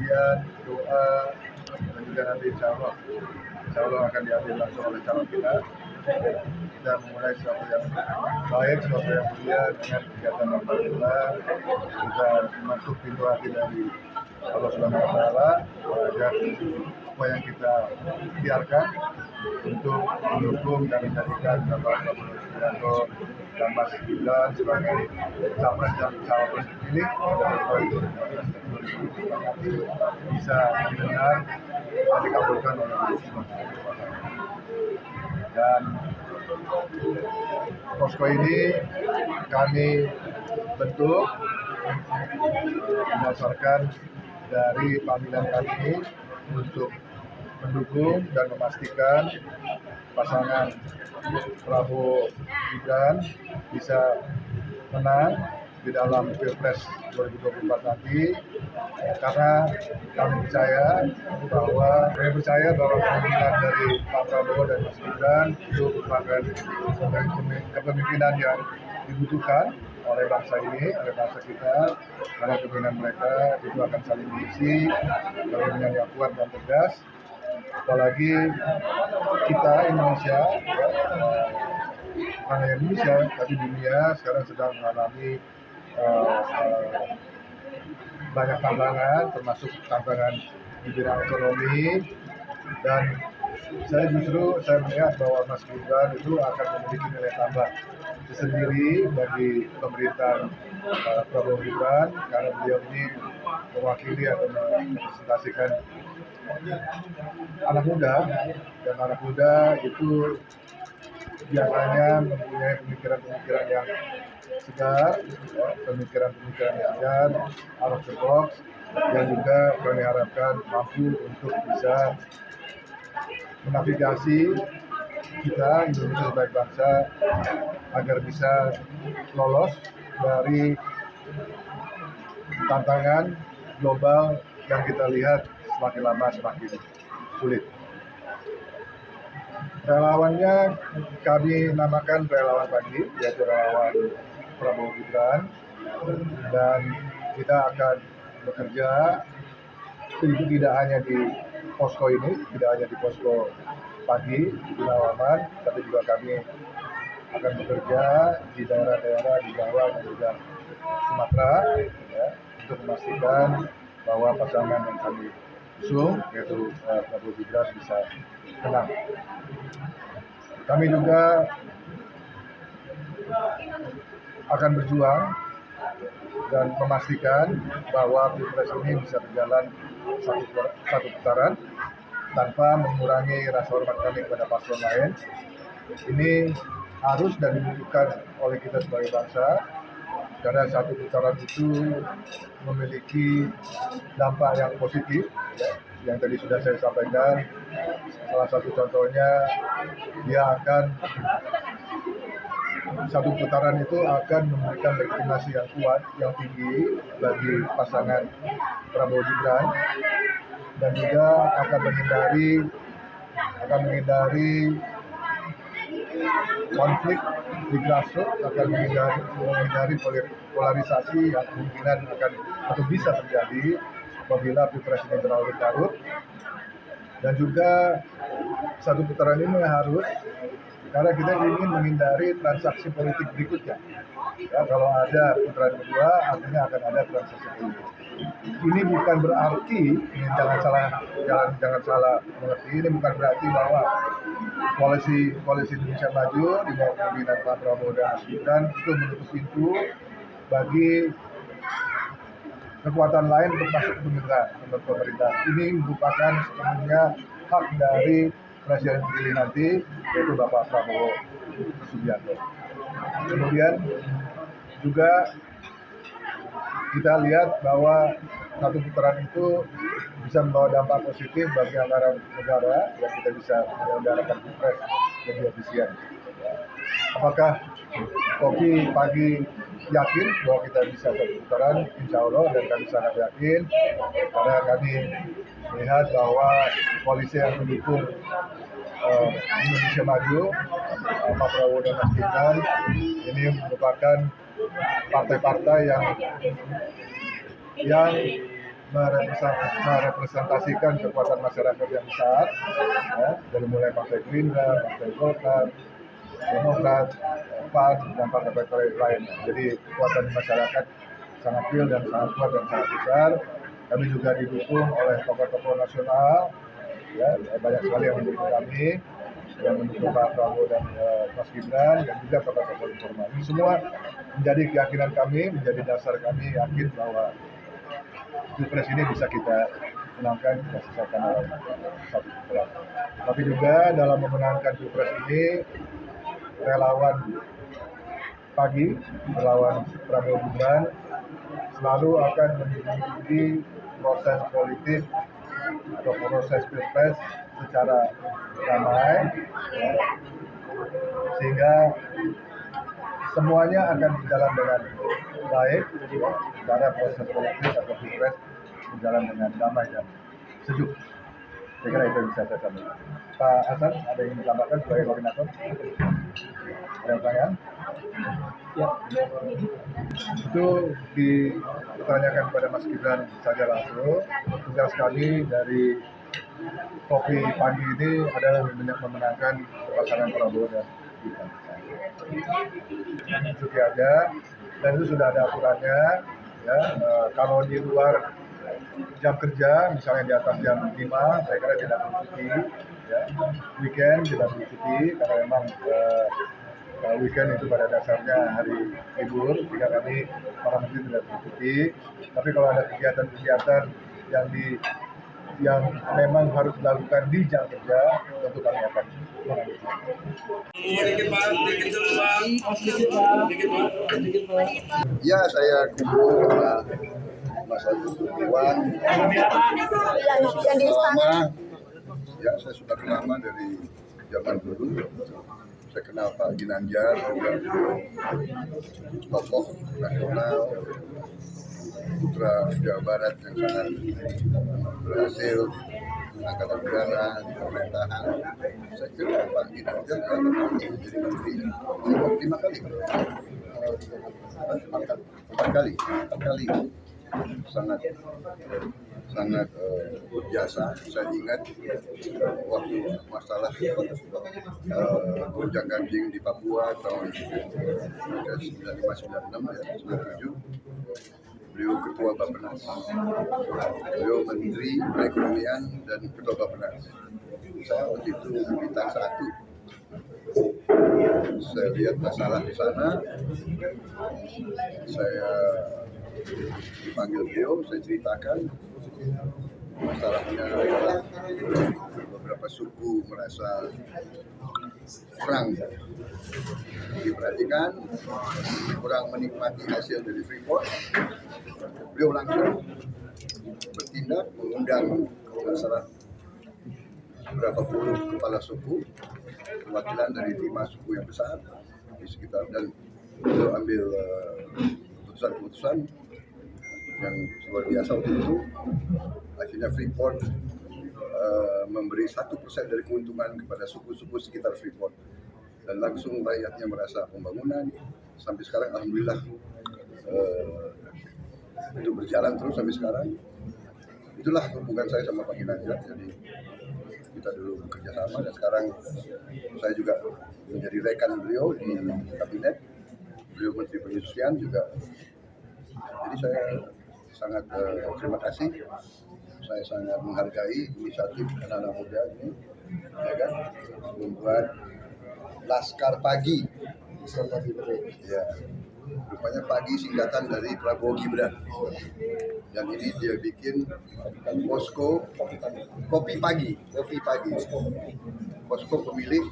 kemudian doa, dan juga nanti insya Allah akan diambil langsung oleh calon kita. Kita memulai sesuatu yang baik, sesuatu yang mulia dengan kegiatan alhamdulillah. Kita masuk pintu hati dari Allah Subhanahu Wa Taala, agar apa yang kita biarkan untuk mendukung dan menjadikan Bapak Prabowo Subianto dan Mas Gibran sebagai capres dan cawapres terpilih dari 2019 bisa didengar dan dikabulkan oleh Allah Subhanahu Wa Taala. Dan posko ini kami bentuk berdasarkan dari panggilan kami untuk mendukung dan memastikan pasangan Prabowo Gibran bisa menang di dalam Pilpres 2024 nanti, karena kami percaya bahwa kemungkinan dari Pak Prabowo dan Mas Gibran itu merupakan kepemimpinan yang dibutuhkan oleh bangsa ini, oleh bangsa kita, karena kepemimpinan mereka itu akan saling mengisi, kepemimpinan yang kuat dan tegas. Apalagi kita Indonesia, bukan hanya Indonesia, tapi dunia sekarang sedang mengalami banyak tantangan, termasuk tantangan di bidang ekonomi, dan saya melihat bahwa Mas Gibran itu akan memiliki nilai tambah tersendiri bagi pemerintahan Prabowo Gibran, karena beliau ini mewakili atau merepresentasikan anak muda, dan anak muda itu biasanya mempunyai pemikiran-pemikiran yang segar, pemikiran-pemikiran yang segar, out of the box, yang juga kami harapkan mampu untuk bisa menavigasi kita Indonesia sebagai bangsa agar bisa lolos dari tantangan global yang kita lihat semakin lama semakin sulit. Relawannya kami namakan relawan pagi, yaitu relawan Prabowo Gibran, dan kita akan bekerja itu tidak hanya di posko ini, tidak hanya di posko pagi di Gunawarman, tapi juga kami akan bekerja di daerah-daerah di Jawa dan juga Sumatera, ya, untuk memastikan bahwa pasangan yang kami usung, yaitu Prabowo Gibran, bisa menang. Kami juga akan berjuang dan memastikan bahwa Pilpres ini bisa berjalan satu putaran tanpa mengurangi rasa hormat kami kepada paslon lain. Ini harus dan dibutuhkan oleh kita sebagai bangsa, karena satu putaran itu memiliki dampak yang positif, ya, yang tadi sudah saya sampaikan. Salah satu contohnya, satu putaran itu akan memberikan legitimasi yang kuat, yang tinggi bagi pasangan Prabowo Gibran, dan juga akan menghindari konflik di grassroots, akan menghindari polarisasi yang kemungkinan akan atau bisa terjadi apabila Pilpres ini berlarut-larut. Dan juga satu putaran ini harus, karena kita ingin menghindari transaksi politik berikutnya. Ya, kalau ada putaran kedua, artinya akan ada transaksi politik. Ini bukan berarti, jangan salah mengerti, ini bukan berarti bahwa koalisi Indonesia Maju di bawah pimpinan Pak Prabowo dan Mas Gibran itu menutup pintu bagi kekuatan lain untuk masuk ke pemerintahan. Ini merupakan sepenuhnya hak dari Presiden terpilih nanti, yaitu Bapak Prabowo Subianto. Kemudian juga kita lihat bahwa satu putaran itu bisa membawa dampak positif bagi anggaran negara, yang kita bisa menyelenggarakan Pilpres lebih efisien. Apakah Kopi Pagi yakin bahwa kita bisa satu putaran? Insya Allah, dan kami sangat yakin, karena kami melihat bahwa koalisi yang mendukung Indonesia Maju, Pak Prabowo dan Mas Gibran, ini merupakan partai-partai yang merepresentasikan kekuatan masyarakat yang besar, ya, dari mulai Partai Gerindra, Partai Golkar, Demokrat, PAN, dan partai-partai lain. Jadi kekuatan masyarakat sangat real dan sangat kuat dan sangat besar. Kami juga didukung oleh tokoh-tokoh nasional, ya, banyak sekali yang mendukung kami, yang mendukung Pak Prabowo dan Mas Gibran, dan juga tokoh-tokoh informal. Ini semua menjadi keyakinan kami, menjadi dasar kami yakin bahwa Pilpres ini bisa kita menangkan dan selesaikan dalam satu putaran. Tapi juga dalam memenangkan Pilpres ini, relawan pagi, relawan Prabowo Gibran selalu akan mengikuti proses politik atau proses Pilpres secara damai, ya, sehingga semuanya akan berjalan dengan baik, ya, secara proses politik atau Pilpres berjalan dengan damai dan sejuk. Saya kira itu yang bisa saya sampaikan. Pak Hasan, ada yang ditambahkan sebagai koordinator? Ada pertanyaan? Ya. Itu ditanyakan kepada Mas Gibran saja langsung. Tugas kami dari kopi pagi ini adalah memenangkan pasangan Prabowo dan Gibran. Itu aja, dan itu sudah ada aturannya. Ya, kalau di luar jam kerja, misalnya di atas jam 5, saya kira tidak bercuti. Ya. Weekend tidak bercuti, karena memang weekend itu pada dasarnya hari libur, sehingga kami para menteri tidak bercuti. Tapi kalau ada kegiatan-kegiatan yang memang harus dilakukan di jam kerja, tentu kami akan mengambil. Ya, saya kumpul sama Mas Iwan. Ya, saya sudah lama dari zaman dulu. Saya kenal Pak Ginanjar, juga tokoh nasional, putra Jawa Barat yang sangat berhasil angkatan udara di pemerintahan. Saya kira Pak Ginanjar jadi menteri 5 kali, 4 kali sangat berjasa. Saya ingat waktu masalah gonjang ganjing di Papua tahun 95-96 ya, 97. Beliau ketua Bappenas, beliau menteri perekonomian dan ketua Bappenas. Saya waktu itu bintang 1. Saya lihat masalah di sana, saya dipanggil beliau, saya ceritakan masalahnya adalah beberapa suku merasa kurang diperhatikan, kurang menikmati hasil dari Freeport. Beliau langsung bertindak, mengundang masalah beberapa puluh kepala suku, perwakilan dari 5 suku yang besar di sekitar, dan beliau ambil keputusan-keputusan yang luar biasa waktu itu. Akhirnya Freeport memberi 1% dari keuntungan kepada suku-suku sekitar Freeport, dan langsung rakyatnya merasa pembangunan. Sampai sekarang alhamdulillah itu berjalan terus sampai sekarang. Itulah hubungan saya sama Pak Ginanjar. Jadi kita dulu bekerja sama, dan sekarang saya juga menjadi rekan beliau di kabinet. Beliau Menteri Perindustrian juga. Jadi saya sangat terima kasih. Saya sangat menghargai inisiatif anak-anak muda ini, ya kan, membuat Laskar Pagi. Ya, rupanya pagi singkatan dari Prabowo Gibran. Dan ini dia bikin posko kopi pagi, posko pemilih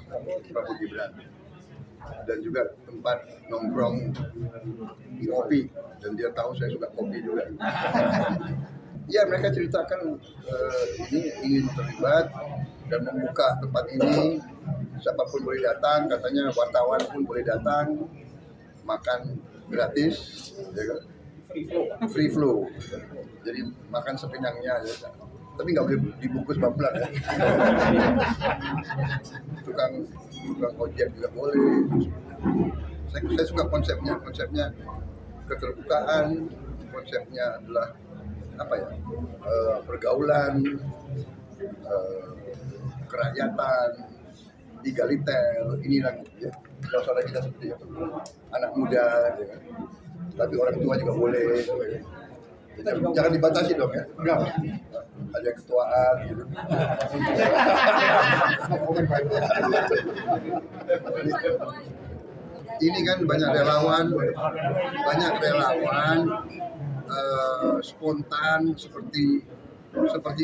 Prabowo Gibran, dan juga tempat nongkrong kopi, dan dia tahu saya suka kopi juga. Ya, mereka ceritakan ini ingin terlibat dan membuka tempat ini, siapapun boleh datang, katanya wartawan pun boleh datang, makan gratis, ya kan? Free flow, jadi makan sekenyangnya aja, tapi nggak boleh dibungkus baplan ya. tukang ojek juga boleh. Saya suka konsepnya keterbukaan, konsepnya adalah apa ya, pergaulan, kerakyatan, egaliter, inilah ya, suasana kita seperti itu. Anak muda, ya kan? Tapi orang tua juga boleh. Jangan dibatasi dong ya. Ada ketuaan gitu. Ini kan banyak relawan spontan seperti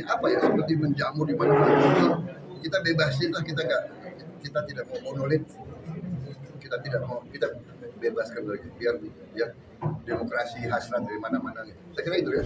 apa ya, seperti menjamur di mana-mana muncul. Kita bebasin lah, kita tidak mau monolit, kita bebaskan lagi biar demokrasi hasrat dari mana-mana. Saya kira itu ya.